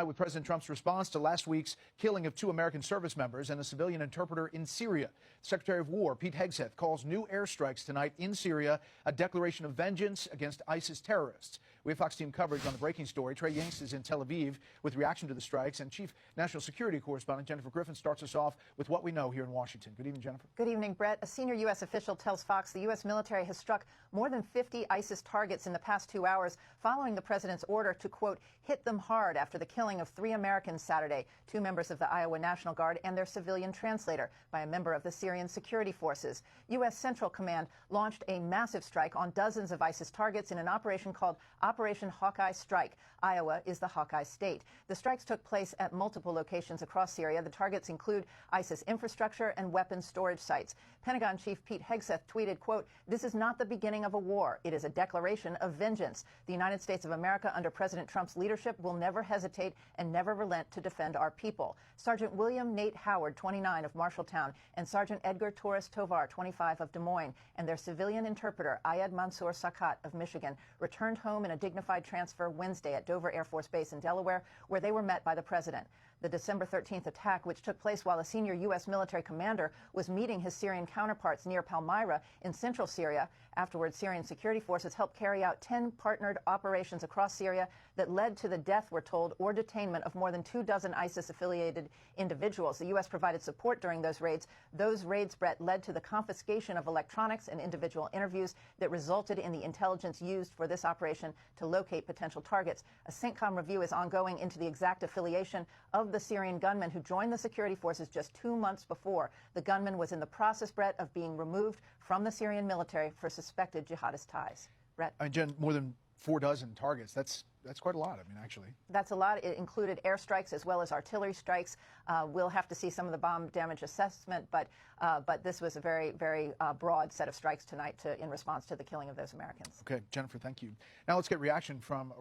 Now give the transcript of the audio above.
With President Trump's response to last week's killing of two American service members and a civilian interpreter in Syria. Secretary of War Pete Hegseth calls new airstrikes tonight in Syria a declaration of vengeance against ISIS terrorists. We have Fox team coverage on the breaking story. Trey Yingst is in Tel Aviv with reaction to the strikes, and Chief National Security Correspondent Jennifer Griffin starts us off with what we know here in Washington. Good evening, Jennifer. Good evening, Brett. A senior U.S. official tells Fox the U.S. military has struck more than 50 ISIS targets in the past 2 hours following the president's order to, quote, hit them hard after the killing of 3 Americans Saturday, 2 members of the Iowa National Guard and their civilian translator by a member of the Syrian security forces. U.S. Central Command launched a massive strike on dozens of ISIS targets in an operation called Operation Hawkeye Strike. Iowa is the Hawkeye state. The strikes took place at multiple locations across Syria. The targets include ISIS infrastructure and weapons storage sites. Pentagon Chief Pete Hegseth tweeted, quote, "This is not the beginning of a war. It is a declaration of vengeance. The United States of America under President Trump's leadership will never hesitate and never relent to defend our people." Sergeant William Nate Howard, 29, of Marshalltown, and Sergeant Edgar Torres Tovar, 25, of Des Moines, and their civilian interpreter, Ayad Mansour Sakat of Michigan, returned home in a dignified transfer Wednesday at Dover Air Force Base in Delaware, where they were met by the president. The December 13th attack, which took place while a senior U.S. military commander was meeting his Syrian counterparts near Palmyra in central Syria. Afterwards, Syrian security forces helped carry out 10 partnered operations across Syria that led to the death, we're told, or detainment of more than 24 ISIS-affiliated individuals. The U.S. provided support during those raids. Those raids, Brett, led to the confiscation of electronics and individual interviews that resulted in the intelligence used for this operation to locate potential targets. A CENTCOM review is ongoing into the exact affiliation of the Syrian gunman who joined the security forces just 2 months before. The gunman was in the process, Brett, of being removed from the Syrian military for suspected jihadist ties. Brett. Jen, more than 4 dozen targets. That's quite a lot, I mean, actually. That's a lot. It included airstrikes as well as artillery strikes. We'll have to see some of the bomb damage assessment, but this was a very, very broad set of strikes tonight in response to the killing of those Americans. Okay, Jennifer, thank you. Now let's get reaction from